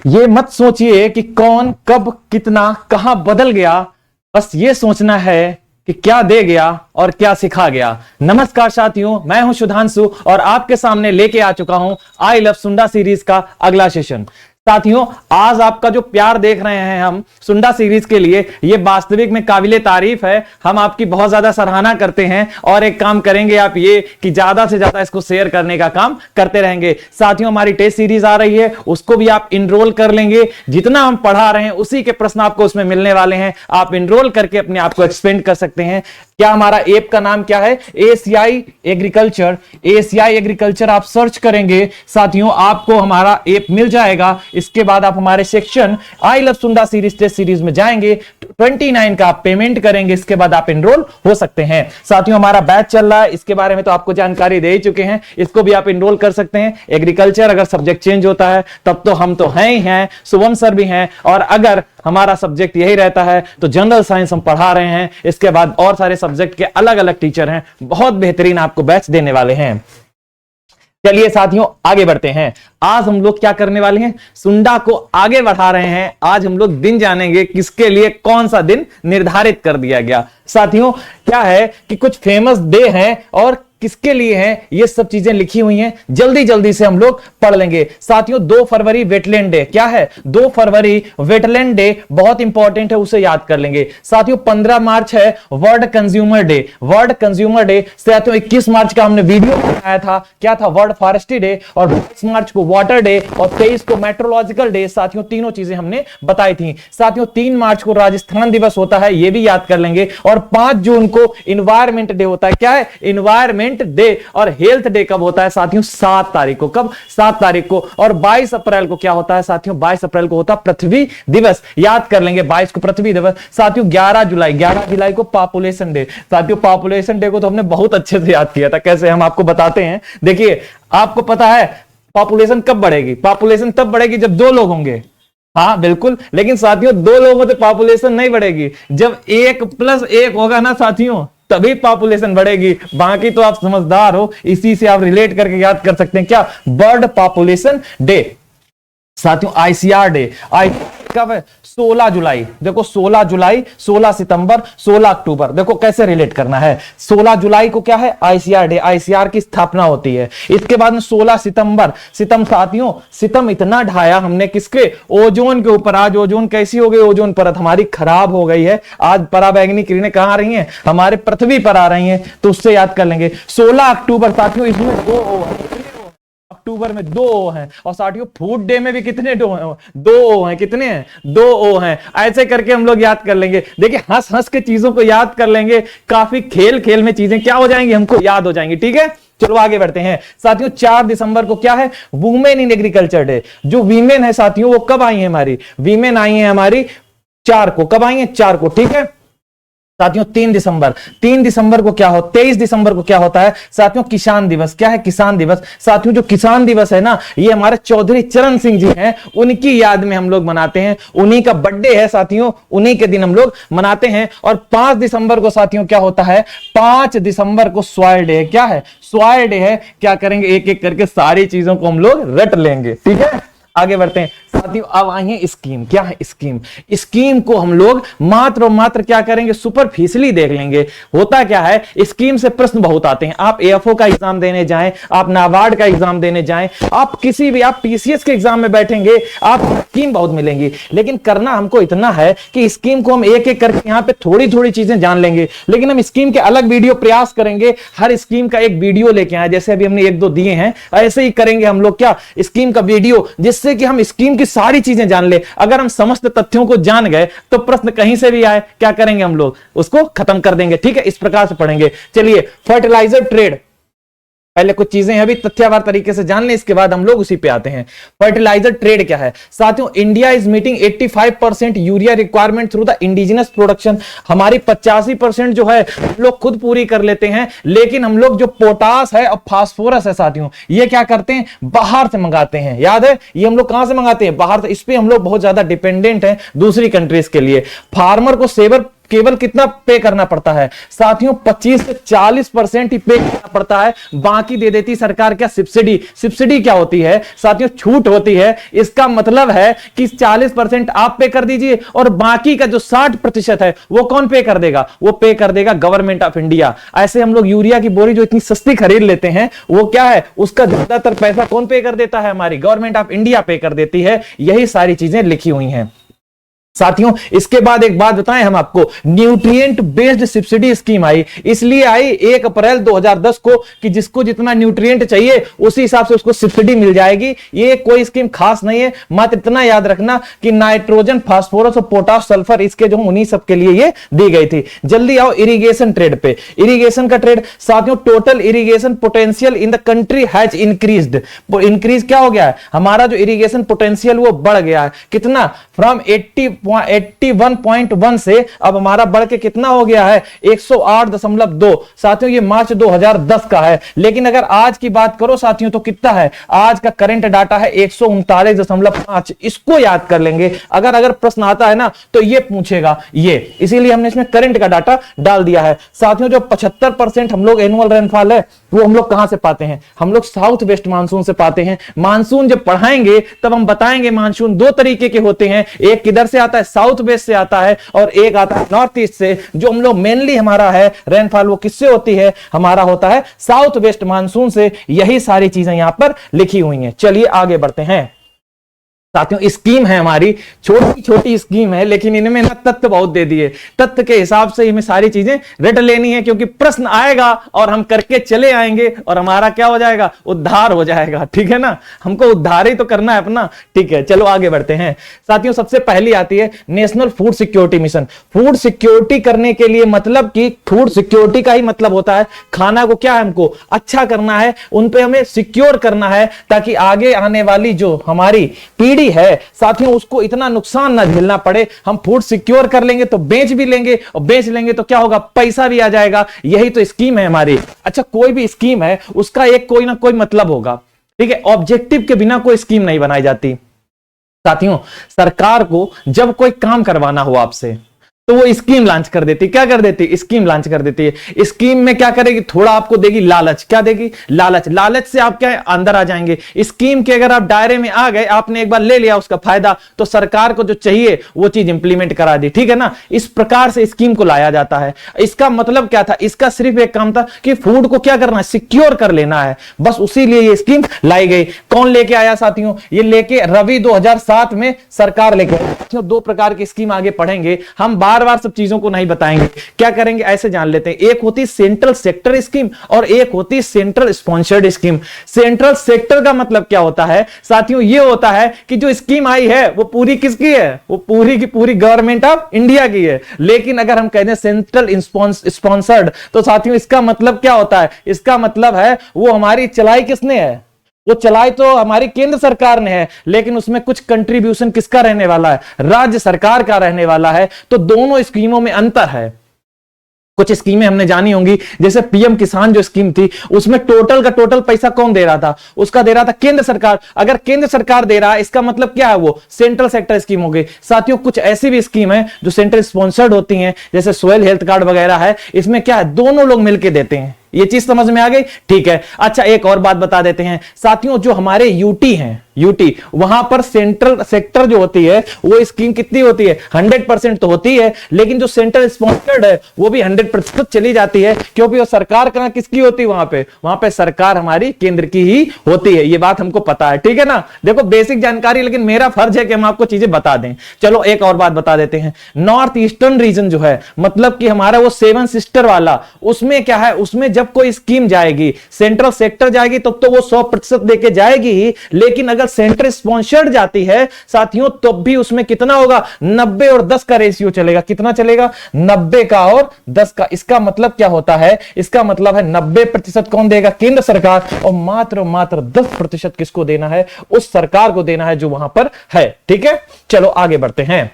ये मत सोचिए कि कौन कब कितना कहां बदल गया, बस ये सोचना है कि क्या दे गया और क्या सिखा गया। नमस्कार साथियों, मैं हूं सुधांशु और आपके सामने लेके आ चुका हूं आई लव सुंडा सीरीज का अगला सेशन। साथियों, आज आपका जो प्यार देख रहे हैं हम सुंडा सीरीज के लिए, ये वास्तविक में काबिले तारीफ है। हम आपकी बहुत ज्यादा सराहना करते हैं और एक काम करेंगे आप ये कि ज्यादा से ज्यादा इसको शेयर करने का काम करते रहेंगे। साथियों, हमारी टेस्ट सीरीज आ रही है, उसको भी आप इनरोल कर लेंगे। जितना हम पढ़ा रहे हैं उसी के प्रश्न आपको उसमें मिलने वाले हैं। आप इनरोल करके अपने आप को एक्सपेंड कर सकते हैं। क्या हमारा ऐप का नाम क्या है? ACI agriculture. एसीआई एग्रीकल्चर आप सर्च करेंगे साथियों, आपको हमारा ऐप मिल जाएगा। इसके बाद आप हमारे सेक्शन आई लव सुंडा सीरीज टेस्ट सीरीज में जाएंगे, 29 का आप पेमेंट करेंगे, इसके बाद आप एनरोल हो सकते हैं। साथियों, हमारा बैच चल रहा है, इसके बारे में तो आपको जानकारी दे ही चुके हैं, इसको भी आप एनरोल कर सकते हैं। एग्रीकल्चर अगर सब्जेक्ट चेंज होता है तब तो हम तो हैं ही हैं, शुभम सर भी हैं, और अगर हमारा सब्जेक्ट यही रहता है तो जनरल साइंस हम पढ़ा रहे हैं। इसके बाद और सारे सब्जेक्ट के अलग अलग टीचर हैं, बहुत बेहतरीन आपको बैच देने वाले हैं। चलिए साथियों, आगे बढ़ते हैं। आज हम लोग क्या करने वाले हैं? सुंडा को आगे बढ़ा रहे हैं। आज हम लोग दिन जानेंगे किसके लिए कौन सा दिन निर्धारित कर दिया गया। साथियों, क्या है कि कुछ फेमस डे हैं और किसके लिए हैं ये सब चीजें लिखी हुई हैं, जल्दी जल्दी से हम लोग पढ़ लेंगे। साथियों, 2 फरवरी वेटलैंड डे। क्या है? 2 फरवरी वेटलैंड डे बहुत इंपॉर्टेंट है, उसे याद कर लेंगे। साथियों, 15 मार्च है world consumer day. World consumer day. साथियों, 21 मार्च का हमने वीडियो बनाया था, क्या था? World forestry day. और 22 मार्च को वाटर डे और 23 को मेट्रोलॉजिकल डे। साथियों, तीनों चीजें हमने बताई थी। साथियों, 3 मार्च को राजस्थान दिवस होता है, ये भी याद कर लेंगे। और 5 जून को इन्वायरमेंट डे होता है। क्या है? Environment day. और हेल्थ डे कब होता है साथियों? 7 तारीख को। कब? 7 तारीख को। और 22 अप्रैल को क्या होता है साथियों? 22 अप्रैल को होता है पृथ्वी दिवस, याद कर लेंगे। 22 को पृथ्वी दिवस। साथियों, 11 जुलाई को पॉपुलेशन डे। साथियों, पॉपुलेशन डे को तो हमने बहुत अच्छे से याद किया था, कैसे हम आपको बताते हैं। देखिए, आपको पता है पॉपुलेशन कब बढ़ेगी? पॉपुलेशन तब बढ़ेगी जब 2 लोग होंगे। हाँ बिल्कुल, लेकिन साथियों 2 लोगों से पॉपुलेशन नहीं बढ़ेगी, जब 1 + 1 होगा ना साथियों, तभी पॉपुलेशन बढ़ेगी। बाकी तो आप समझदार हो, इसी से आप रिलेट करके याद कर सकते हैं। क्या? World population day. साथियों, आईसीआर डे। कब है? 16 जुलाई। देखो, 16 जुलाई, 16 सितंबर, 16 अक्टूबर। देखो कैसे रिलेट करना है। 16 जुलाई को क्या है? ICR day. आईसीआर की स्थापना होती है। इसके बाद में 16 सितंबर। साथियों, सितम इतना ढाया हमने किसके? ओजोन के ऊपर। आज ओजोन कैसी हो गई? ओजोन परत हमारी खराब हो गई है। आज पराबैंगनी किरणें कहां आ रही हैं? हमारे पृथ्वी पर आ रही हैं, तो उससे याद कर लेंगे। 16 अक्टूबर साथियों, इसमें 2 अक्टूबर में 2 ओ हैं। और साथियों, फूड डे में भी कितने 2 हैं? 2 ओ हैं। कितने हैं? 2 ओ हैं। ऐसे करके हम लोग याद कर लेंगे। देखिए, हंस हंस के चीजों को याद कर लेंगे, काफी खेल खेल में चीजें क्या हो जाएंगी? हमको याद हो जाएंगी। ठीक है, चलो आगे बढ़ते हैं। साथियों, 4 दिसंबर को क्या है? Women in agriculture day. जो वीमेन है साथियों, वो कब आई है? हमारी वीमेन आई है हमारी 4 को। कब आई है? 4 को। ठीक है साथियों, 3 दिसंबर को क्या हो? 23 दिसंबर को क्या होता है साथियों? किसान दिवस। क्या है? किसान दिवस। साथियों, जो किसान दिवस है ना, ये हमारे चौधरी चरण सिंह जी हैं, उनकी याद में हम लोग मनाते हैं। उन्हीं का बर्थडे है साथियों, उन्हीं के दिन हम लोग मनाते हैं। और 5 दिसंबर को साथियों क्या होता है? 5 दिसंबर को सॉइल डे है। क्या है? सॉइल डे है। क्या करेंगे? एक एक करके सारी चीजों को हम लोग रट लेंगे। ठीक है, आगे बढ़ते हैं साथियों। अब आई है स्कीम। क्या है? स्कीम। स्कीम को हम लोग मात्र और मात्र क्या करेंगे? सुपरफिशियली देख लेंगे। होता क्या है, स्कीम से प्रश्न बहुत आते हैं। आप एएफओ का एग्जाम देने जाएं, आप नाबार्ड का एग्जाम देने जाएं, आप किसी भी, आप पीसीएस के एग्जाम में बैठेंगे, आप स्कीम बहुत मिलेंगी। लेकिन करना हमको इतना है कि स्कीम को हम एक एक करके यहां पे थोड़ी थोड़ी चीजें जान लेंगे। लेकिन हम स्कीम के अलग वीडियो प्रयास करेंगे, हर स्कीम का एक वीडियो लेके आए, जैसे अभी हमने 1-2 दिए हैं, ऐसे ही करेंगे हम लोग। क्या? स्कीम का वीडियो, जिससे कि हम स्कीम की सारी चीजें जान ले। अगर हम समस्त तथ्यों को जान गए तो प्रश्न कहीं से भी आए, क्या करेंगे हम लोग? उसको खत्म कर देंगे। ठीक है, इस प्रकार से पढ़ेंगे। चलिए, फर्टिलाइजर ट्रेड, पहले कुछ चीजें अभी तथ्यवार तरीके से जान लें, इसके बाद हम लोग उसी पे आते हैं। फर्टिलाइजर ट्रेड क्या है साथियों? India is meeting 85% urea requirement through the indigenous production. हमारी 85% जो है हम लोग खुद पूरी कर लेते हैं, लेकिन हम लोग जो पोटास है और फास्फोरस है साथियों, ये क्या करते हैं? बाहर से मंगाते हैं। याद है, ये हम लोग कहां से मंगाते हैं? बाहर से। इस पे हम लोग बहुत ज्यादा डिपेंडेंट हैं दूसरी कंट्रीज के लिए। फार्मर को केवल कितना पे करना पड़ता है साथियों, 25 से 40% ही पे करना पड़ता है, बाकी दे देती सरकार। क्या सब्सिडी? सब्सिडी क्या होती है साथियों? छूट होती है। इसका मतलब है कि 40% आप पे कर दीजिए और बाकी का जो 60% है वो कौन पे कर देगा? वो पे कर देगा गवर्नमेंट ऑफ इंडिया। ऐसे हम लोग यूरिया की बोरी जो इतनी सस्ती खरीद लेते हैं, वो क्या है, उसका ज्यादातर पैसा कौन पे कर देता है? हमारी गवर्नमेंट ऑफ इंडिया पे कर देती है। यही सारी चीजें लिखी हुई हैं साथियों। इसके बाद एक बात बताएं हम आपको, न्यूट्रिएंट बेस्ड सब्सिडी स्कीम आई। इसलिए आई 1 अप्रैल 2010 को कि जिसको जितना न्यूट्रिएंट चाहिए उसी हिसाब से उसको सब्सिडी मिल जाएगी। ये कोई स्कीम खास नहीं है, मात्र इतना याद रखना कि नाइट्रोजन, फास्फोरस और पोटाश, सल्फर इसके जो उन्हीं सब के लिए ये दी गई थी। जल्दी आओ इरिगेशन ट्रेड पे। इरिगेशन का ट्रेड साथियों, total irrigation potential in the country has increased. Increase क्या हो गया है? हमारा जो इरिगेशन पोटेंशियल वो बढ़ गया है। कितना? फ्रॉम 81.1 से अब हमारा बढ़ के कितना हो गया है? 108.2। साथियों ये मार्च 2010 का है, लेकिन अगर आज की बात करो साथियों तो कितना है? आज का करंट डाटा है 139.5। इसको याद कर लेंगे। अगर प्रश्न आता है ना तो ये पूछेगा, ये इसीलिए हमने इसमें करंट का डाटा डाल दिया है साथियों। जो 75% हम लोग एनुअल रेनफॉल है वो हम लोग कहां से पाते हैं? हम लोग साउथ वेस्ट मानसून से पाते हैं। मानसून जब पढ़ाएंगे तब हम बताएंगे मानसून दो तरीके के होते हैं, एक किधर से आता है? साउथ वेस्ट से आता है, और एक आता है नॉर्थ ईस्ट से। जो हम लोग मेनली हमारा है रेनफॉल वो किससे होती है? हमारा होता है साउथ वेस्ट मानसून से। यही सारी चीजें यहां पर लिखी हुई हैं। चलिए आगे बढ़ते हैं साथियों। स्कीम है हमारी, छोटी छोटी स्कीम है, लेकिन इनमें ना तथ्य बहुत दे दिए। तथ्य के हिसाब से हमें सारी चीजें रट लेनी है, क्योंकि प्रश्न आएगा और हम करके चले आएंगे और हमारा क्या हो जाएगा? उद्धार हो जाएगा। ठीक है ना, हमको उद्धार ही तो करना है अपना। ठीक है, चलो आगे बढ़ते हैं साथियों। सबसे पहली आती है national food security mission. Food security करने के लिए मतलब कि फूड सिक्योरिटी का ही मतलब होता है खाना को क्या है, हमको अच्छा करना है, उन पे हमें सिक्योर करना है, ताकि आगे आने वाली जो हमारी पीढ़ी है साथियों उसको इतना नुकसान ना झेलना पड़े। हम फूड सिक्योर कर लेंगे तो बेच भी लेंगे, और बेच लेंगे तो क्या होगा? पैसा भी आ जाएगा। यही तो स्कीम है हमारी। अच्छा, कोई भी स्कीम है उसका एक कोई ना कोई मतलब होगा। ठीक है, ऑब्जेक्टिव के बिना कोई स्कीम नहीं बनाई जाती साथियों। सरकार को जब कोई काम करवाना हो आपसे तो वो स्कीम लॉन्च कर देती। क्या कर देती? स्कीम लॉन्च कर देती है। स्कीम में क्या करेगी? थोड़ा आपको देगी लालच। क्या देगी? लालच। लालच से आप क्या है? अंदर आ जाएंगे। स्कीम के अगर आप दायरे में आ गए, आपने एक बार ले लिया उसका फायदा, तो सरकार को जो चाहिए वो चीज इंप्लीमेंट करा दी। ठीक है ना, इस प्रकार से स्कीम को लाया जाता है। इसका मतलब क्या था? इसका सिर्फ एक काम था कि फूड को क्या करना है? सिक्योर कर लेना है। बस उसी लिए ये स्कीम लाई गई। कौन लेके आया साथियों? ये लेके रवि 2007 में सरकार लेके आया। दो प्रकार की स्कीम आगे पढ़ेंगे हम, बार सब चीजों को नहीं बताएंगे। क्या करेंगे ऐसे जान लेते हैं। एक होती सेंट्रल सेक्टर स्कीम और एक होती central sponsored scheme. Central sector का मतलब क्या होता है साथियों? ये होता है कि जो स्कीम आई है वो पूरी किसकी है? वो पूरी की पूरी गवर्नमेंट ऑफ इंडिया की है। लेकिन अगर हम कहते हैं सेंट्रल स्पॉन्सर्ड तो साथियों इसका मतलब क्या होता है? इसका मतलब है वो हमारी चलाई किसने है? वो चलाई तो हमारी केंद्र सरकार ने है, लेकिन उसमें कुछ कंट्रीब्यूशन किसका रहने वाला है? राज्य सरकार का रहने वाला है। तो दोनों स्कीमों में अंतर है। कुछ स्कीमें हमने जानी होंगी, जैसे पीएम किसान जो स्कीम थी उसमें टोटल का टोटल पैसा कौन दे रहा था? उसका दे रहा था केंद्र सरकार। अगर केंद्र सरकार दे रहा है इसका मतलब क्या है? वो सेंट्रल सेक्टर स्कीम हो गई। साथियों कुछ ऐसी भी स्कीम है जो सेंट्रल स्पॉन्सर्ड होती हैं, जैसे सोयल हेल्थ कार्ड वगैरह है। इसमें क्या है? दोनों लोग मिलकर देते हैं। ये चीज समझ में आ गई? ठीक है। अच्छा, एक और बात बता देते हैं साथियों। जो हमारे यूटी हैं, यूटी, वहां पर सेंट्रल सेक्टर जो होती है वो स्कीम कितनी होती है? 100% तो होती है, लेकिन जो सेंट्रल स्पॉन्सर्ड है वो भी 100% चली जाती है, क्योंकि वो सरकार कहां किसकी होती है? वहां पे सरकार हमारी केंद्र की ही होती है। ये बात हमको पता है। ठीक है ना, देखो बेसिक जानकारी, लेकिन मेरा फर्ज है कि हम आपको चीजें बता दें। चलो एक और बात बता देते हैं। नॉर्थ ईस्टर्न रीजन जो है, मतलब कि हमारा वो 7 सिस्टर वाला, उसमें क्या है? उसमें जब कोई स्कीम जाएगी, सेंट्रल सेक्टर जाएगी, तब तो वो 100% देके जाएगी ही, लेकिन अगर सेंट्रल स्पॉन्सर्ड जाती है साथियों तब भी उसमें कितना होगा? 90 और 10 का रेशियो चलेगा। कितना चलेगा? 90 का और 10 का। इसका मतलब क्या होता है? इसका मतलब है 90% कौन देगा? केंद्र सरकार, और मात्र 10% किसको देना है? उस सरकार को देना है जो वहां पर है। ठीक है, चलो आगे बढ़ते हैं।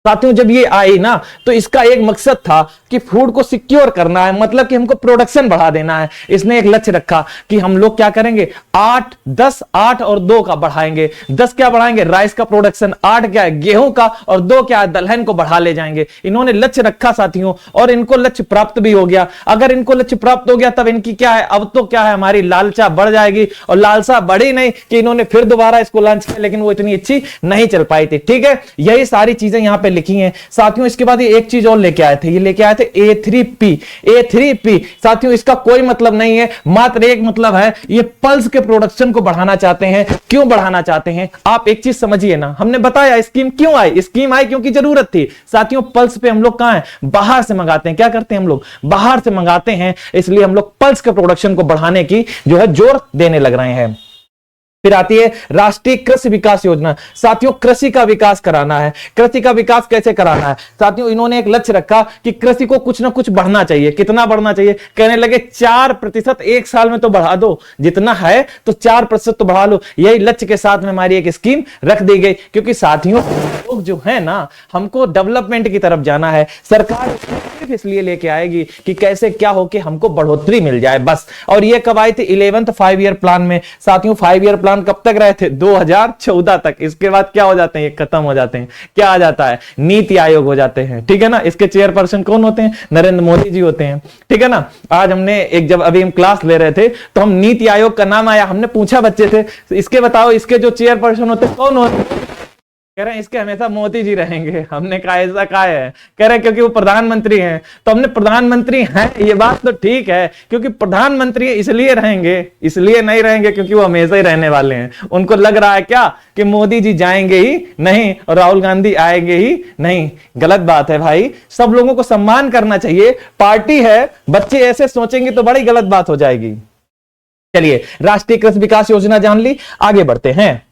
साथियों जब ये आई ना तो इसका एक मकसद था कि फूड को सिक्योर करना है, मतलब कि हमको प्रोडक्शन बढ़ा देना है। इसने एक लक्ष्य रखा कि हम लोग क्या करेंगे, 8 10 8 और 2 का बढ़ाएंगे। 10 क्या बढ़ाएंगे, राइस का प्रोडक्शन, 8 क्या है गेहूं का, और 2 क्या है दलहन को बढ़ा ले जाएंगे। इन्होंने लक्ष्य रखा साथियों, और इनको लक्ष्य प्राप्त भी हो गया। अगर इनको लक्ष्य प्राप्त हो गया तब इनकी क्या है, अब तो क्या है, हमारी लालसा बढ़ जाएगी। और लालसा बढ़ी नहीं कि इन्होंने फिर दोबारा इसको लॉन्च किया, लेकिन वो इतनी अच्छी नहीं चल पाई थी। ठीक है, यही सारी चीजें यहां पे लिखी हैं साथियों। इसके बाद ये एक चीज और लेके आए थे, ये लेके आए थे A3P। A3P साथियों इसका कोई मतलब नहीं है, मात्र एक मतलब है, ये पल्स के प्रोडक्शन को बढ़ाना चाहते हैं। क्यों बढ़ाना चाहते हैं, आप एक चीज समझिए ना। हमने बताया स्कीम क्यों आई, स्कीम आई क्योंकि जरूरत थी साथियों। पल्स पे हम लोग कहां है, बाहर से मंगाते हैं। क्या करते हैं हम लोग, बाहर से मंगाते हैं, इसलिए हम लोग पल्स के प्रोडक्शन को बढ़ाने की जो है जोर देने लग रहे हैं। फिर आती है राष्ट्रीय कृषि विकास योजना। साथियों कृषि का विकास कराना है। कृषि का विकास कैसे कराना है साथियों, इन्होंने एक लक्ष्य रखा कि कृषि को कुछ ना कुछ बढ़ना चाहिए। कितना बढ़ना चाहिए, कहने लगे 4% एक साल में तो बढ़ा दो, जितना है तो 4% तो बढ़ा लो। यही लक्ष्य के साथ में हमारी एक स्कीम रख दी गई, क्योंकि साथियों लोग जो है ना, हमको डेवलपमेंट की तरफ जाना है। सरकार सिर्फ इसलिए लेके आएगी कि कैसे क्या हो कि हमको बढ़ोतरी मिल जाए बस। और ये कब आई थी, 11th 5 ईयर प्लान में। साथियों 5 ईयर प्लान कब तक रहे थे, 2014 तक। इसके बाद क्या हो जाते हैं, ये खत्म हो जाते हैं। क्या आ जाता है, नीति आयोग हो जाते हैं। ठीक है ना, इसके चेयरपर्सन कौन होते हैं, नरेंद्र मोदी जी होते हैं। ठीक है ना, आज हमने एक जब अभी हम क्लास ले रहे थे तो हम नीति आयोग का नाम आया, हमने पूछा बच्चे से इसके बताओ इसके जो चेयरपर्सन होते हैं कौन होते हैं, कह रहे हैं इसके हमेशा मोदी जी रहेंगे। हमने कहा ऐसा कहा है, कह रहे हैं क्योंकि वो प्रधानमंत्री हैं। तो हमने प्रधानमंत्री हैं, ये बात तो ठीक है, क्योंकि प्रधानमंत्री इसलिए रहेंगे, इसलिए नहीं रहेंगे क्योंकि वो हमेशा ही रहने वाले हैं। उनको लग रहा है क्या कि मोदी जी जाएंगे ही नहीं और राहुल गांधी आएंगे ही नहीं। गलत बात है भाई, सब लोगों को सम्मान करना चाहिए। पार्टी है, बच्चे ऐसे सोचेंगे तो बड़ी गलत बात हो जाएगी। चलिए राष्ट्रीय कृषि विकास योजना जान ली, आगे बढ़ते हैं।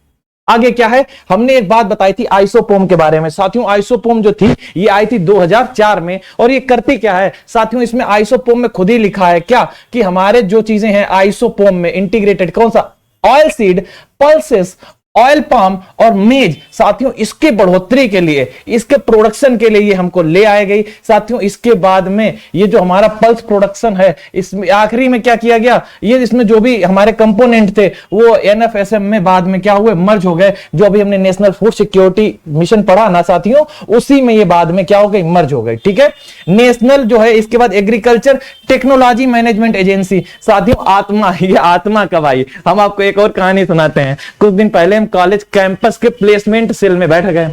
आगे क्या है, हमने एक बात बताई थी आइसोपोम के बारे में। साथियों आइसोपोम जो थी ये आई थी 2004 में, और ये करती क्या है साथियों, इसमें आइसोपोम में खुद ही लिखा है क्या कि हमारे जो चीजें हैं आइसोपोम में इंटीग्रेटेड, कौन सा, oil seed, pulses, oil palm और मेज। साथियों इसके बढ़ोतरी के लिए, इसके प्रोडक्शन के लिए ये हमको ले आए गई। साथियों इसके बाद में ये जो हमारा पल्स प्रोडक्शन है, इसमें आखिरी में क्या किया गया, ये इसमें जो भी हमारे कंपोनेंट थे वो NFSM में बाद में क्या हुए, मर्ज हो गए। जो अभी हमने नेशनल फूड सिक्योरिटी मिशन पढ़ा ना साथियों, उसी में ये बाद में क्या हो गई, मर्ज हो गई। ठीक है, नेशनल जो है, इसके बाद एग्रीकल्चर टेक्नोलॉजी मैनेजमेंट एजेंसी। साथियों आत्मा, ये आत्मा कब आई, हम आपको एक और कहानी सुनाते हैं। कुछ दिन पहले कॉलेज कैंपस के प्लेसमेंट सेल में बैठ गए।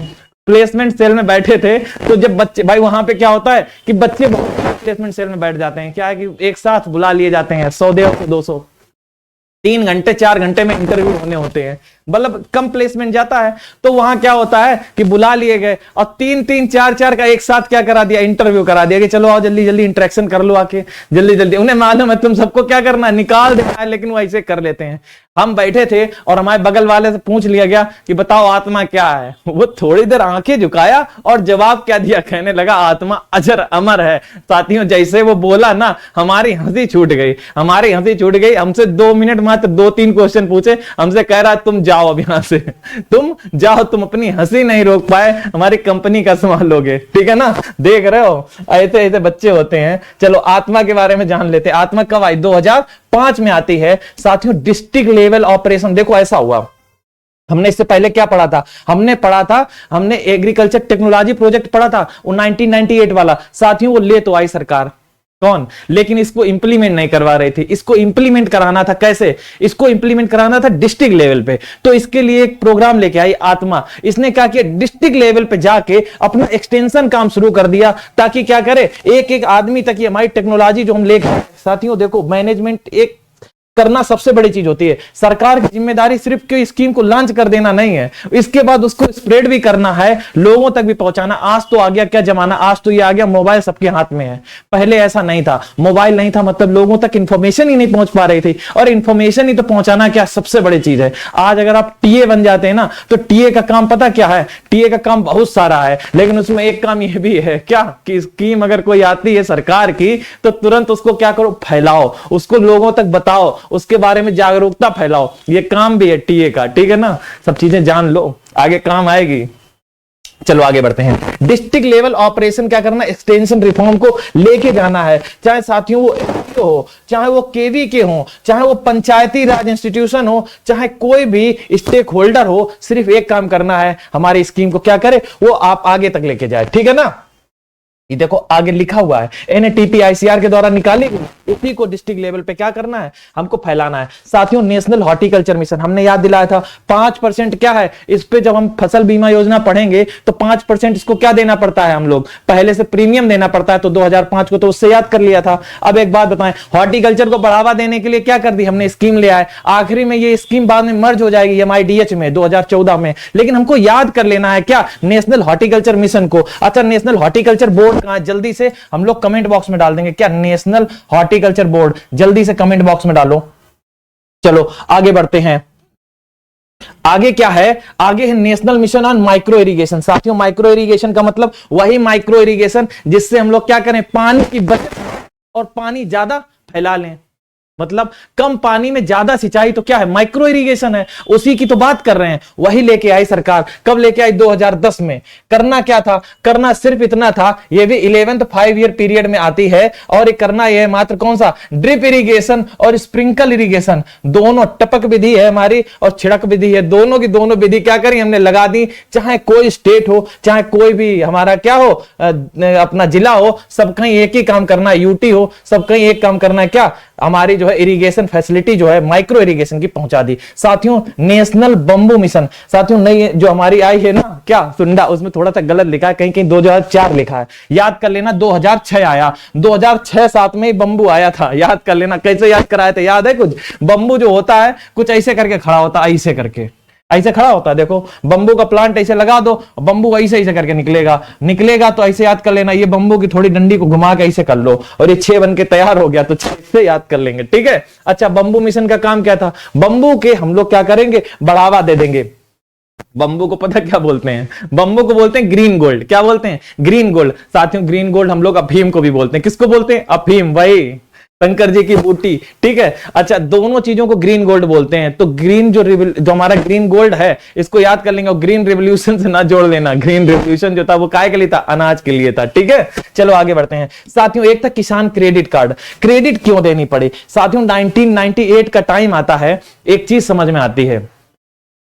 प्लेसमेंट सेल में बैठे थे तो जब बच्चे, भाई वहां पे क्या होता है कि बच्चे प्लेसमेंट सेल में बैठ जाते हैं। क्या है कि एक साथ बुला लिए जाते हैं 100 से 200, 3 घंटे 4 घंटे में इंटरव्यू होने होते हैं, मतलब कम प्लेसमेंट जाता है। तो वहां क्या होता है कि बुला लिए गए और 3-3 4-4 का एक साथ क्या करा दिया, इंटरव्यू करा दिया कि चलो आओ जल्दी जल्दी इंटरेक्शन कर लो आके, जल्दी जल्दी। उन्हें मालूम है तुम सबको क्या करना है, निकाल देना है, लेकिन वो ऐसे कर लेते हैं। हम बैठे थे और हमारे बगल वाले से पूछ लिया गया कि बताओ आत्मा क्या है। वो थोड़ी देर आंखें झुकाया और जवाब क्या दिया, कहने लगा आत्मा अजर अमर है। साथियों जैसे वो बोला ना, हमारी हंसी छूट गई, हमारी हंसी छूट गई। हमसे 2 मिनट मात्र 2-3 क्वेश्चन पूछे, हमसे कह रहा तुम जाओ अब यहां से, तुम जाओ, तुम अपनी हंसी नहीं रोक पाए, हमारी कंपनी का संभालोगे। ठीक है ना, देख रहे हो ऐसे ऐसे बच्चे होते हैं। चलो आत्मा के बारे में जान लेते। आत्मा कब आई, 2005 में आती है। साथियों डिस्ट्रिक्ट लेवल ऑपरेशन, देखो ऐसा हुआ, हमने इससे पहले क्या पढ़ा था, हमने एग्रीकल्चर टेक्नोलॉजी प्रोजेक्ट पढ़ा था, वो 1998 वाला। साथियों वो ले तो आई सरकार, कौन, लेकिन इसको इंप्लीमेंट नहीं करवा रही थी। इसको इंप्लीमेंट कराना था, कैसे, इसको इंप्लीमेंट कराना था डिस्ट्रिक्ट लेवल पे। तो इसके लिए एक प्रोग्राम लेके आई आत्मा। इसने क्या किया, डिस्ट्रिक्ट लेवल पे जाके अपना एक्सटेंशन काम शुरू कर दिया, ताकि क्या करे, एक एक आदमी तक ये हमारी टेक्नोलॉजी जो हम लेकर। साथियों देखो मैनेजमेंट एक करना सबसे बड़ी चीज होती है। सरकार की जिम्मेदारी सिर्फ कोई स्कीम को लॉन्च कर देना नहीं है, इसके बाद उसको स्प्रेड भी करना है, लोगों तक भी पहुंचाना। आज तो आ गया क्या जमाना, आज तो ये आ गया मोबाइल सबके हाथ में है। पहले ऐसा नहीं था, मोबाइल नहीं था मतलब लोगों तक इंफॉर्मेशन ही नहीं पहुंच पा रही थी, और इंफॉर्मेशन ही तो पहुंचाना क्या सबसे बड़ी चीज है। आज अगर आप टीए बन जाते हैं ना, तो टीए का काम पता क्या है, टीए का काम बहुत सारा है, लेकिन उसमें एक काम यह भी है क्या कि स्कीम अगर कोई आती है सरकार की तो तुरंत उसको क्या करो, फैलाओ, उसको लोगों तक बताओ, उसके बारे में जागरूकता फैलाओ। ये काम भी है टीए का। ठीक है ना, सब चीजें जान लो, आगे काम आएगी। चलो आगे बढ़ते हैं। डिस्ट्रिक्ट लेवल ऑपरेशन क्या करना, एक्सटेंशन रिफॉर्म को लेके जाना है, चाहे साथियों वो हो, चाहे वो केवी के हो, चाहे वो पंचायती राज इंस्टीट्यूशन हो, चाहे कोई भी स्टेक होल्डर हो, सिर्फ एक काम करना है, हमारी स्कीम को क्या करे, वो आप आगे तक लेके जाए। ठीक है ना, ये देखो आगे लिखा हुआ है, एनएटीपी आईसीआर के द्वारा निकाली गई, उसी को डिस्ट्रिक्ट लेवल पे क्या करना है, हमको फैलाना है। साथियों नेशनल हॉर्टिकल्चर मिशन हमने याद दिलाया था, 5% क्या है इस पे, जब हम फसल बीमा योजना पढ़ेंगे तो 5% इसको क्या देना पड़ता है, हम लोग पहले से प्रीमियम देना पड़ता है, तो 2005 को तो उससे याद कर लिया था। अब एक बात बताएं, हॉर्टिकल्चर को बढ़ावा देने के लिए क्या कर दी हमने, स्कीम ले आए, आखिरी में ये स्कीम बाद में मर्ज हो जाएगी एमआईडीएच में 2014 में, लेकिन हमको याद कर लेना है क्या, नेशनल हॉर्टिकल्चर मिशन को। अच्छा, नेशनल हॉर्टिकल्चर बोर्ड कहां, जल्दी से हम लोग कमेंट बॉक्स में डाल देंगे क्या, नेशनल हॉर्टिकल्चर बोर्ड, जल्दी से कमेंट बॉक्स में डालो। चलो आगे बढ़ते हैं, आगे क्या है, आगे है national mission on micro irrigation. साथियों माइक्रो इरिगेशन का मतलब वही माइक्रो इरिगेशन जिससे हम लोग क्या करें, पानी की बचत और पानी ज्यादा फैला लें, मतलब कम पानी में ज्यादा सिंचाई, तो क्या है, माइक्रो इरिगेशन है, उसी की तो बात कर रहे हैं। वही लेके आई सरकार, कब लेके आई, 2010 में। करना क्या था, करना सिर्फ इतना था, ये भी 11th 5 ईयर पीरियड में आती है, और ये करना ये मात्र कौन सा, ड्रिप इरिगेशन और स्प्रिंकल इरिगेशन, दोनों टपक विधि है हमारी और छिड़क विधि है, दोनों की दोनों विधि क्या करी हमने लगा दी, चाहे कोई स्टेट हो, चाहे कोई भी हमारा क्या हो, अपना जिला हो, सब कहीं एक ही काम करना है, यूटी हो, सब कहीं एक काम करना है, क्या हमारी जो है इरिगेशन फैसिलिटी जो है माइक्रो इरिगेशन की पहुंचा दी। साथियों नेशनल बंबू मिशन, साथियों नई जो हमारी आई है ना, क्या सुंडा, उसमें थोड़ा सा गलत लिखा है, कहीं कहीं 2004 लिखा है, याद कर लेना 2006 आया, 2006-7 में ही बंबू आया था, याद कर लेना। कैसे याद कराए थे, याद है कुछ, बंबू जो होता है कुछ ऐसे करके खड़ा होता है, ऐसे करके ऐसे खड़ा होता है, देखो बंबू का प्लांट ऐसे लगा दो, बंबू ऐसे ऐसे करके निकलेगा तो ऐसे याद कर लेना, ये बंबू की थोड़ी डंडी को घुमा के ऐसे कर लो और ये 6 बन के तैयार हो गया, तो 6 से याद कर लेंगे। ठीक है, अच्छा बंबू मिशन का काम क्या था, बंबू के हम लोग क्या करेंगे, बढ़ावा दे देंगे। बंबू को पता क्या बोलते हैं, बंबू को बोलते हैं ग्रीन गोल्ड, क्या बोलते हैं, ग्रीन गोल्ड। साथियों ग्रीन गोल्ड हम लोग अफीम को भी बोलते हैं, किसको बोलते हैं, अफीम, वही शंकर जी की बूटी। ठीक है, अच्छा दोनों चीजों को ग्रीन गोल्ड बोलते हैं। तो ग्रीन जो हमारा ग्रीन गोल्ड है इसको याद कर लेंगे, और ग्रीन रिवोल्यूशन से ना जोड़ लेना, ग्रीन रिवोल्यूशन जो था वो काय के लिए था, अनाज के लिए था। ठीक है, चलो आगे बढ़ते हैं। साथियों एक था किसान क्रेडिट कार्ड, क्रेडिट क्यों देनी पड़ी, साथियों 1998 का टाइम आता है, एक चीज समझ में आती है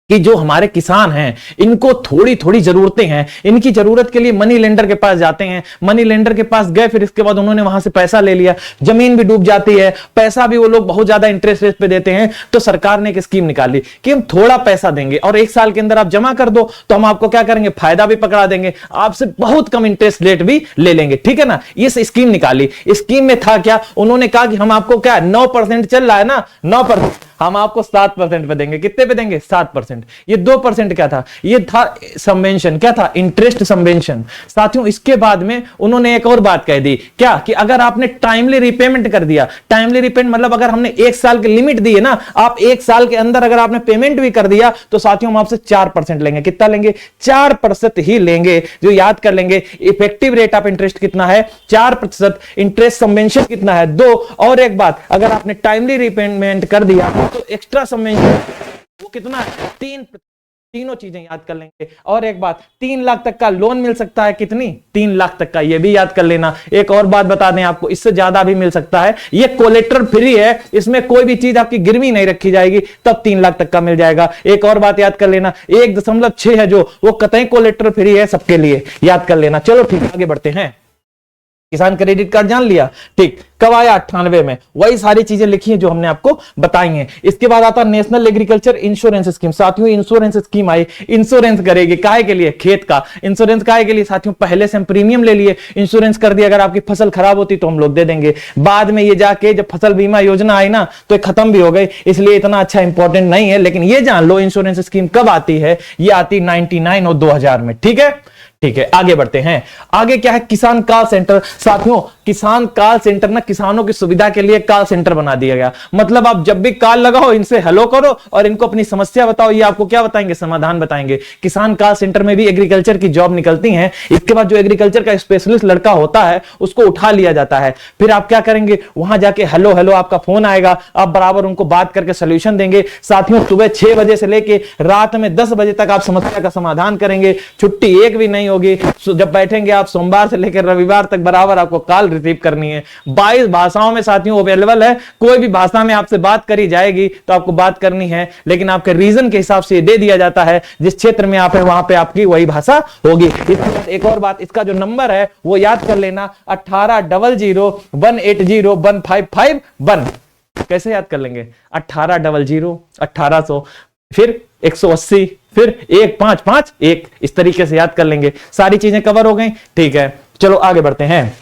कि जो हमारे किसान हैं इनको थोड़ी थोड़ी जरूरतें हैं, इनकी जरूरत के लिए मनी लेंडर के पास जाते हैं, मनी लेंडर के पास गए, फिर इसके बाद उन्होंने वहां से पैसा ले लिया, जमीन भी डूब जाती है, पैसा भी वो लोग बहुत ज्यादा इंटरेस्ट रेट पे देते हैं। तो सरकार ने एक स्कीम निकाली कि हम थोड़ा पैसा देंगे और 1 साल के अंदर आप जमा कर दो तो हम आपको क्या करेंगे, फायदा भी पकड़ा देंगे, आपसे बहुत कम इंटरेस्ट रेट भी ले लेंगे। ठीक है ना, ये स्कीम निकाली। स्कीम में था क्या, उन्होंने कहा कि हम आपको क्या 9% चल रहा है ना, 9%, हम आपको 7% पे देंगे। कितने पे देंगे, 7%। ये 2% क्या था, ये था सबवेंशन, क्या था, इंटरेस्ट सबवेंशन। साथियों इसके बाद में उन्होंने एक और बात कह दी, क्या कि अगर आपने टाइमली रिपेमेंट कर दिया, टाइमली रिपेमेंट मतलब अगर हमने 1 साल की लिमिट दी है ना, आप 1 साल के अंदर अगर आपने पेमेंट भी कर दिया तो साथियों हम आपसे 4% लेंगे। कितना लेंगे, 4% ही लेंगे, जो याद कर लेंगे। इफेक्टिव रेट ऑफ इंटरेस्ट कितना है, 4%, इंटरेस्ट सबवेंशन कितना है, 2। और एक बात, अगर आपने टाइमली रिपेमेंट कर दिया तो एक्स्ट्रा सबवेंशन वो कितना है, 3। तीनों चीजें याद कर लेंगे। और एक बात, 3 लाख तक का लोन मिल सकता है, कितनी, 3 लाख तक का, ये भी याद कर लेना। एक और बात बता दें आपको, इससे ज्यादा भी मिल सकता है, ये कोलेटरल फ्री है, इसमें कोई भी चीज आपकी गिरवी नहीं रखी जाएगी, तब 3 लाख तक का मिल जाएगा। एक और बात याद कर लेना, 1.6 है जो, वो कतई कोलेटरल फ्री है सबके लिए, याद कर लेना। चलो ठीक, आगे बढ़ते हैं। किसान क्रेडिट कार्ड जान लिया, ठीक, कब आया, 98 में। वही सारी चीजें लिखी हैं जो हमने आपको बताई हैं। इसके बाद आता नेशनल एग्रीकल्चर इंश्योरेंस स्कीम। साथियों इंश्योरेंस स्कीम आई, इंश्योरेंस करेगी काहे के लिए, खेत का इंश्योरेंस काहे के लिए, साथियों पहले से हम प्रीमियम ले लिए, इंश्योरेंस कर दिया, अगर आपकी फसल खराब होती तो हम लोग दे देंगे। बाद में ये जाके जब फसल बीमा योजना आई ना तो खत्म भी हो गई, इसलिए इतना अच्छा इंपॉर्टेंट नहीं है, लेकिन ये जान लो इंश्योरेंस स्कीम कब आती है, ये आती 99 और 2000 में। ठीक है, ठीक है, आगे बढ़ते हैं। आगे क्या है, किसान कॉल सेंटर। साथियों किसान कॉल सेंटर ना, किसानों की सुविधा के लिए कॉल सेंटर बना दिया गया। मतलब आप जब भी कॉल लगाओ, इनसे हेलो करो और इनको अपनी समस्या बताओ, ये आपको क्या बताएंगे, समाधान बताएंगे। किसान कॉल सेंटर में भी एग्रीकल्चर की जॉब निकलती है। इसके बाद जो एग्रीकल्चर का स्पेशलिस्ट लड़का होता है उसको उठा लिया जाता है। फिर आप क्या करेंगे, वहां जाके हेलो हेलो आपका फोन आएगा, आप बराबर उनको बात करके सोल्यूशन देंगे। साथियों, सुबह 6 बजे से लेके रात में 10 बजे तक आप समस्या का समाधान करेंगे। छुट्टी एक भी नहीं होगी। जब बैठेंगे आप सोमवार से लेकर रविवार तक बराबर आपको कॉल रिसीव करनी है। 22 भाषाओं में साथियों अवेलेबल है। कोई भी भाषा में आपसे बात करी जाएगी तो आपको बात करनी है, लेकिन आपके रीजन के हिसाब से दे दिया जाता है। जिस क्षेत्र में आप है वहां पे आपकी वही भाषा होगी। एक और बात, इसका जो नंबर है वो याद कर लेना, 180018015551। कैसे याद कर लेंगे, 1800 1800 फिर 180 फिर 1551, इस तरीके से याद कर लेंगे। सारी चीजें कवर हो गई, ठीक है। चलो आगे बढ़ते हैं।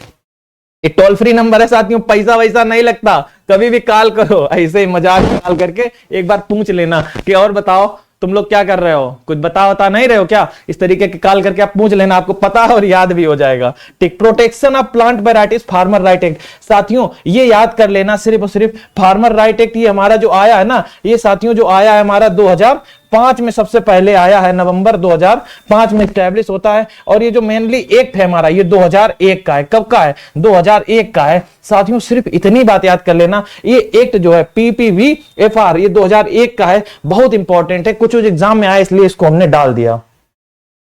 एक टोल फ्री नंबर है साथियों, पैसा वैसा नहीं लगता, कभी भी कॉल करो, ऐसे ही मजाक कॉल करके एक बार पूछ लेना कि और बताओ तुम लोग क्या कर रहे हो, कुछ बता नहीं रहे हो क्या, इस तरीके के कॉल करके आप पूछ लेना, आपको पता है और याद भी हो जाएगा। ठीक, protection of plant varieties farmer right act. साथियों ये याद कर लेना, सिर्फ और सिर्फ फार्मर राइट एक्ट ये हमारा जो आया है ना, ये साथियों जो आया है हमारा 2005 में सबसे पहले आया है, नवंबर 2005 में स्टैब्लिश होता है। और ये जो मेनली एक्ट है हमारा, ये 2001 का है। कब का है, 2001 का है। साथियों सिर्फ इतनी बात याद कर लेना, ये एक्ट जो है PPVFR ये 2001 का है, बहुत इंपॉर्टेंट है, कुछ एग्जाम में आया इसलिए इसको हमने डाल दिया।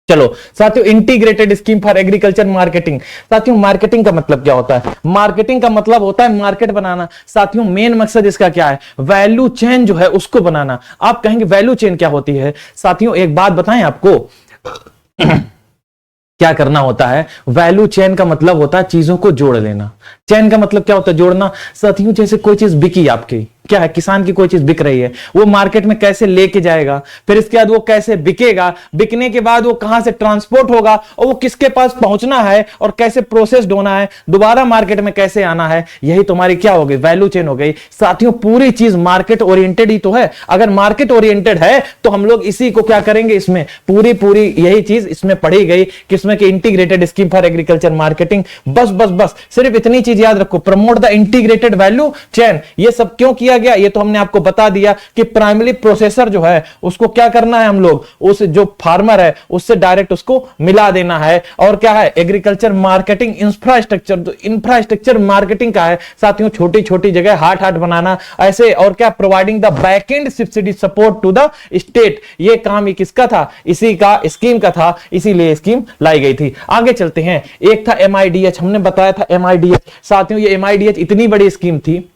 चलो साथियों, integrated scheme for agriculture marketing. साथियों मार्केटिंग का मतलब क्या होता है, मार्केटिंग का मतलब होता है मार्केट बनाना। साथियों मेन मकसद इसका क्या है, वैल्यू चेन जो है उसको बनाना। आप कहेंगे वैल्यू चेन क्या होती है, साथियों एक बात बताएं आपको क्या करना होता है। वैल्यू चेन का मतलब होता है चीजों को जोड़ लेना। चेन का मतलब क्या होता है, जोड़ना। साथियों जैसे कोई चीज बिकी आपकी, क्या है, किसान की कोई चीज बिक रही है, वो मार्केट में कैसे लेके जाएगा, फिर इसके बाद वो कैसे बिकेगा, बिकने के बाद वो कहां से ट्रांसपोर्ट होगा और वो किसके पास पहुंचना है और कैसे प्रोसेस्ड होना है, दोबारा मार्केट में कैसे आना है, यही तुम्हारी क्या हो गई, वैल्यू चेन हो गई। साथियों पूरी चीज मार्केट ओरिएंटेड ही तो है। अगर मार्केट ओरिएंटेड है तो हम लोग इसी को क्या करेंगे, इसमें पूरी यही चीज इसमें पढ़ी गई, किसमें कि integrated scheme for agriculture marketing. बस सिर्फ इतनी चीज याद रखो, promote the integrated value chain. ये सब क्यों किया गया, ये तो हमने आपको बता दिया कि प्राइमरी प्रोसेसर जो है उसको क्या करना है, हम लोग उस जो फार्मर है उससे डायरेक्ट उसको मिला देना है। और क्या है, एग्रीकल्चर मार्केटिंग इंफ्रास्ट्रक्चर, तो इंफ्रास्ट्रक्चर मार्केटिंग का है साथियों, छोटी छोटी जगह हाट बनाना ऐसे। और क्या, providing the backend subsidy support to the state. ये काम ही किसका था, इसी का स्कीम का था, इसीलिए स्कीम लाई गई थी। आगे चलते हैं। एक था MIDH, हमने बताया था MIDH। साथियों ये MIDH इतनी बड़ी स्कीम थी,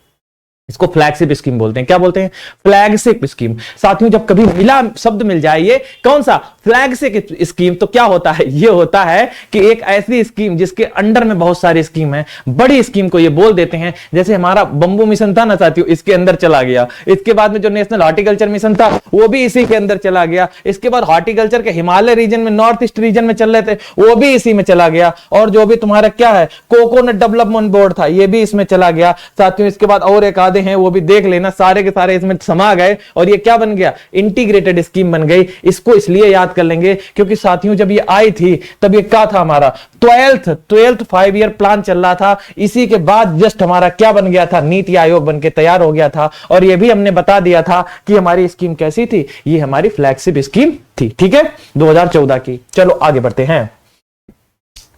इसको फ्लैगशिप स्कीम बोलते हैं। क्या बोलते हैं, फ्लैगशिप स्कीम। साथियों जब कभी मिला शब्द मिल जाए, ये कौन सा, फ्लैगशिप स्कीम, तो क्या होता है, ये होता है कि एक ऐसी स्कीम जिसके अंडर में बहुत सारी स्कीम है, बड़ी स्कीम को ये बोल देते हैं। जैसे हमारा बंबू मिशन था ना साथियों, इसके अंदर चला गया। इसके बाद में जो नेशनल हॉर्टिकल्चर मिशन था वो भी इसी के अंदर चला गया। इसके बाद हॉर्टिकल्चर के हिमालय रीजन में, नॉर्थ ईस्ट रीजन में चल रहे थे, वो भी इसी में चला गया। और जो भी तुम्हारा क्या है, कोकोनट डेवलपमेंट बोर्ड था, ये भी इसमें चला गया साथियों। इसके बाद और एक हैं वो भी देख लेना, सारे के सारे इसमें समा गए और ये क्या बन गया, इंटीग्रेटेड स्कीम बन गई। इसको इसलिए याद कर लेंगे क्योंकि साथियों जब ये आई थी तब ये क्या था, हमारा 12th 5 ईयर प्लान चल रहा था। इसी के बाद जस्ट हमारा क्या बन गया था, नीति आयोग बन के तैयार हो गया था। और ये भी हमने बता दिया था कि हमारी स्कीम कैसी थी, ये हमारी फ्लैगशिप स्कीम थी, ठीक है, 2014 की। चलो आगे बढ़ते हैं।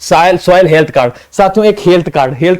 Soil health card. साथियों एक हेल्थ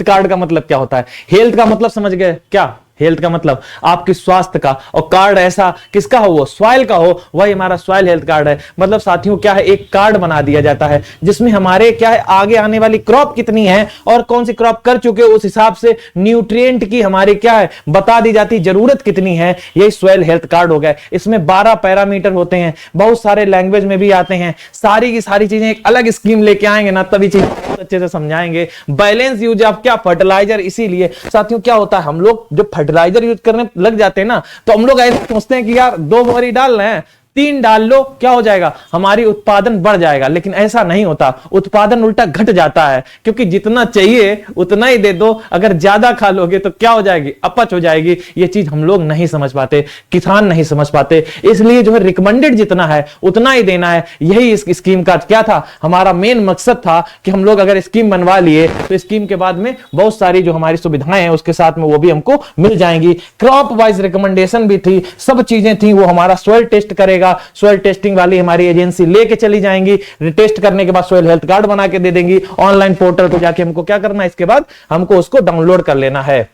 कार्ड का मतलब क्या होता है, हेल्थ का मतलब समझ गए क्या, हेल्थ का मतलब आपकी स्वास्थ्य का, और कार्ड ऐसा किसका हो, वो सॉइल का हो, वही हमारा सॉइल हेल्थ कार्ड है। मतलब साथियों क्या है, एक कार्ड बना दिया जाता है जिसमें हमारे क्या है, आगे आने वाली क्रॉप कितनी है और कौन सी क्रॉप कर चुके, उस हिसाब से न्यूट्रिएंट की हमारी क्या है बता दी जाती, जरूरत कितनी है, यही सॉइल हेल्थ कार्ड हो गया। इसमें 12 पैरामीटर होते हैं, बहुत सारे लैंग्वेज में भी आते हैं। सारी की सारी चीजें एक अलग स्कीम लेके आएंगे ना, तभी चीज अच्छे से समझाएंगे। बैलेंस यूज ऑफ क्या, फर्टिलाइजर। इसीलिए साथियों क्या होता है, हम लोग जब फर्टिलाइजर यूज करने लग जाते हैं ना, तो हम लोग ऐसे सोचते हैं कि यार 2 बोरी डाल रहे हैं, 3 डाल लो, क्या हो जाएगा, हमारी उत्पादन बढ़ जाएगा। लेकिन ऐसा नहीं होता, उत्पादन उल्टा घट जाता है, क्योंकि जितना चाहिए उतना ही दे दो, अगर ज्यादा खा लोगे तो क्या हो जाएगी, अपच हो जाएगी। ये चीज हम लोग नहीं समझ पाते, किसान नहीं समझ पाते, इसलिए जो है रिकमेंडेड जितना है उतना ही देना है। यही इस स्कीम का क्या था, हमारा मेन मकसद था कि हम लोग अगर स्कीम बनवा लिए तो स्कीम के बाद में बहुत सारी जो हमारी सुविधाएं हैं उसके साथ में वो भी हमको मिल जाएंगी। क्रॉप वाइज रिकमेंडेशन भी थी, सब चीजें थी। वो हमारा सॉइल टेस्ट करेगा, सॉइल टेस्टिंग वाली हमारी एजेंसी लेके चली जाएंगी, टेस्ट करने के बाद सॉइल हेल्थ कार्ड बना के दे देंगी। ऑनलाइन पोर्टल को जाके हमको क्या करना है, इसके बाद हमको उसको डाउनलोड कर लेना है।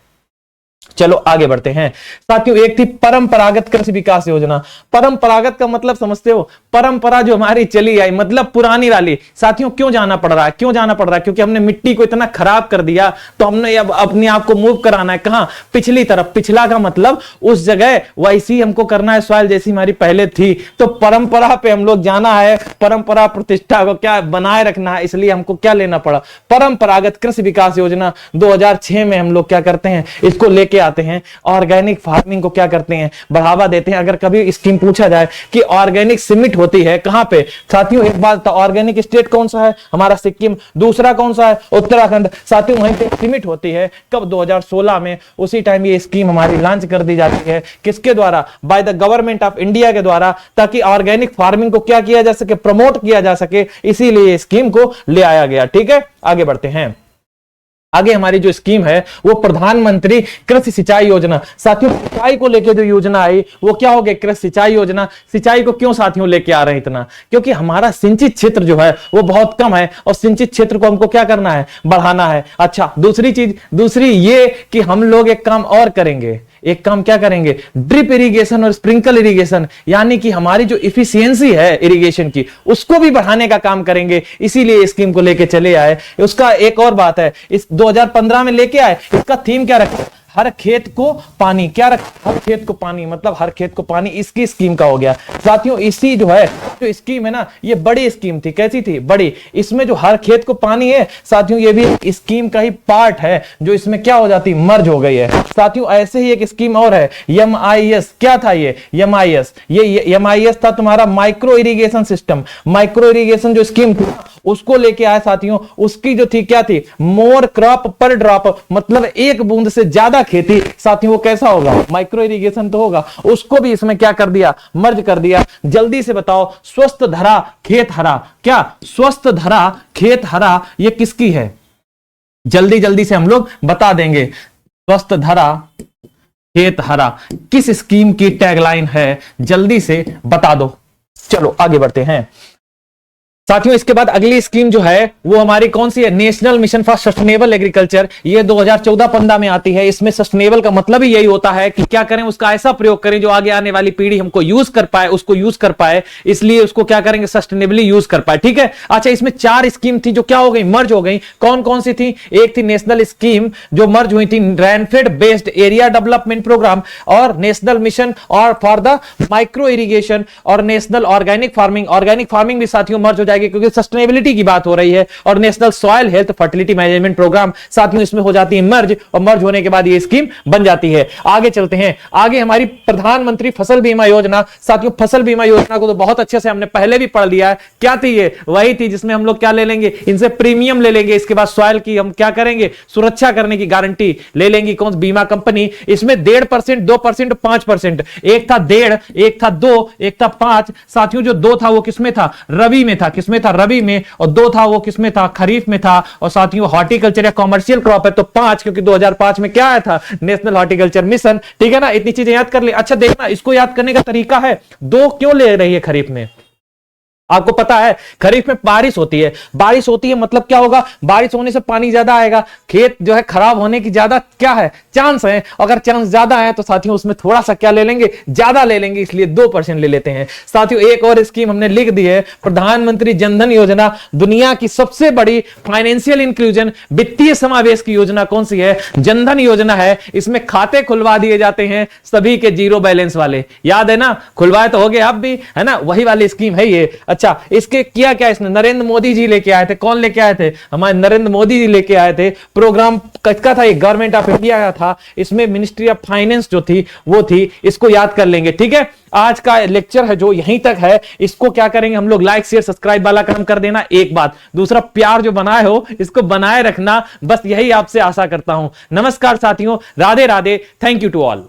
चलो आगे बढ़ते हैं साथियों। एक थी परंपरागत कृषि विकास योजना। परंपरागत का मतलब समझते हो, परंपरा जो हमारी चली आई, मतलब पुरानी वाली। साथियों क्यों जाना पड़ रहा है, क्यों जाना पड़ रहा है, क्योंकि हमने मिट्टी को इतना खराब कर दिया, तो हमने अब अपने आप को मूव कराना है कहां, पिछली तरफ। पिछला का मतलब उस जगह वैसी हमको करना है, सॉइल जैसी हमारी पहले थी। तो परंपरा पे हम लोग जाना है, परंपरा प्रतिष्ठा को क्या बनाए रखना है, इसलिए हमको क्या लेना पड़ा, परंपरागत कृषि विकास योजना। 2006 में हम लोग क्या करते हैं, इसको लेके आते हैं। ऑर्गेनिक फार्मिंग को क्या करते हैं, बढ़ावा देते हैं। अगर कभी स्कीम पूछा जाए कि ऑर्गेनिक सीमिट होती है कहां पे, साथियों एक बात, ऑर्गेनिक स्टेट कौन सा है, हमारा सिक्किम। दूसरा कौन सा है, उत्तराखंड। साथियों वहीं पे सीमिट होती है कब, 2016 में। उसी टाइम ये स्कीम हमारी लॉन्च कर दी जाती है, किसके द्वारा, by the government of India के द्वारा, ताकि ऑर्गेनिक फार्मिंग को क्या किया जा सके, प्रमोट किया जा सके। इसीलिए स्कीम को ले आया गया। ठीक है, आगे बढ़ते हैं। आगे हमारी जो स्कीम है वो प्रधानमंत्री कृषि सिंचाई योजना। साथियों सिंचाई को लेकर जो योजना आई वो क्या हो गई, कृषि सिंचाई योजना। सिंचाई को क्यों साथियों लेके आ रहे हैं इतना, क्योंकि हमारा सिंचित क्षेत्र जो है वो बहुत कम है, और सिंचित क्षेत्र को हमको क्या करना है, बढ़ाना है। अच्छा दूसरी चीज, दूसरी ये कि हम लोग एक काम और करेंगे, एक काम क्या करेंगे, ड्रिप इरिगेशन और स्प्रिंकल इरिगेशन, यानी कि हमारी जो इफिशियंसी है इरिगेशन की उसको भी बढ़ाने का काम करेंगे। इसीलिए स्कीम को लेके चले आए। उसका एक और बात है, इस 2015 में लेके आए, इसका थीम क्या रखा, हर खेत को पानी। क्या रख, हर खेत को पानी, मतलब हर खेत को पानी, इसकी स्कीम का हो गया। साथियों इसी जो है जो स्कीम है ना, ये बड़ी स्कीम थी। कैसी थी, बड़ी। इसमें जो हर खेत को पानी है साथियों, ये भी स्कीम का ही पार्ट है, जो इसमें क्या हो जाती, मर्ज हो गई है। साथियों ऐसे ही एक स्कीम और है, MIS। क्या था ये, MIS, ये MIS था तुम्हारा micro irrigation system. Micro irrigation जो स्कीम थी उसको लेके आए साथियों। उसकी जो थी क्या थी, मोर क्रॉप पर ड्रॉप, मतलब एक बूंद से ज्यादा खेती। साथियों वो कैसा होगा, माइक्रो इरिगेशन तो होगा, उसको भी इसमें क्या कर दिया, मर्ज कर दिया। जल्दी से बताओ, स्वस्थ धरा खेत हरा। क्या, स्वस्थ धरा खेत हरा, ये किसकी है, जल्दी जल्दी से हम लोग बता देंगे। स्वस्थ धरा खेत हरा किस स्कीम की टैगलाइन है, जल्दी से बता दो। चलो आगे बढ़ते हैं साथियों। इसके बाद अगली स्कीम जो है वो हमारी कौन सी है, national mission for sustainable agriculture. ये 2014-15 में आती है। इसमें सस्टेनेबल का मतलब ही यही होता है कि क्या करें, उसका ऐसा प्रयोग करें जो आगे आने वाली पीढ़ी हमको यूज कर पाए, उसको यूज कर पाए, इसलिए उसको क्या करेंगे, सस्टेनेबली यूज कर पाए। ठीक है। अच्छा इसमें 4 स्कीम थी जो क्या हो गई, मर्ज हो गई। कौन कौन सी थी, एक थी नेशनल स्कीम जो मर्ज हुई थी, rainfed based area development program, और नेशनल मिशन और फॉर द माइक्रो इरिगेशन, और national organic farming. Organic farming भी साथियों मर्ज हो जाएगी क्योंकि सस्टेनेबिलिटी की बात हो रही है। और national soil health fertility management program साथियों इसमें हो जाती है मर्ज, और मर्ज होने के बाद ये स्कीम बन जाती है। आगे चलते हैं। आगे हमारी प्रधानमंत्री फसल बीमा योजना। साथियों फसल बीमा योजना को तो बहुत अच्छे से हमने पहले भी पढ़ लिया है। क्या थी ये, वही थी जिसमें हम लोग क्या ले लेंगे, इनसे प्रीमियम ले लेंगे, इसके बाद सॉइल की हम क्या करेंगे, सुरक्षा करने की गारंटी ले लेंगी कौन, बीमा कंपनी। इसमें 1.5%, 2%, 5%, एक था 1.5, एक था 2, एक था 5। साथियों जो 2 था वो किसमें था, रबी में था। किसमें था, रबी में। और 2 था वो किसमें था, खरीफ में था। और साथियों हॉर्टिकल्चर या कॉमर्शियल क्रॉप है तो 5, क्योंकि 2005 में क्या आया था, नेशनल हॉर्टिकल्चर मिशन। ठीक है ना, इतनी चीजें याद कर ले। अच्छा देखना, इसको याद करने का तरीका है, 2 क्यों ले रही है खरीफ में, आपको पता है खरीफ में बारिश होती है। बारिश होती है मतलब क्या होगा, बारिश होने से पानी ज्यादा आएगा, खेत जो है खराब होने की ज्यादा क्या है, चांस है। अगर चांस ज्यादा है तो साथियों उसमें थोड़ा सा क्या ले लेंगे, ज्यादा ले लेंगे, इसलिए 2% ले लेते हैं। साथियों एक और स्कीम हमने लिख दी है, प्रधानमंत्री जनधन योजना। दुनिया की सबसे बड़ी फाइनेंशियल इंक्लूजन, वित्तीय समावेश की योजना कौन सी है, जनधन योजना है। इसमें खाते खुलवा दिए जाते हैं सभी के, जीरो बैलेंस वाले। याद है ना, खुलवाए तो हो गए आप भी, है ना, वही वाली स्कीम है ये। अच्छा, इसके किया क्या, इसने नरेंद्र मोदी जी लेके आए थे। कौन लेके आए थे? हमारे नरेंद्र मोदी जी लेके आए थे। प्रोग्राम किसका था? एक गवर्नमेंट ऑफ इंडिया का था। इसमें मिनिस्ट्री ऑफ फाइनेंस जो थी वो थी। इसको याद कर लेंगे, ठीक है। आज का लेक्चर है जो यहीं तक है। इसको क्या करेंगे हम लोग, लाइक शेयर सब्सक्राइब वाला काम कर देना, एक बात। दूसरा, प्यार जो बनाए हो इसको बनाए रखना, बस यही आपसे आशा करता हूं। नमस्कार साथियों, Radhe Radhe, thank you to all.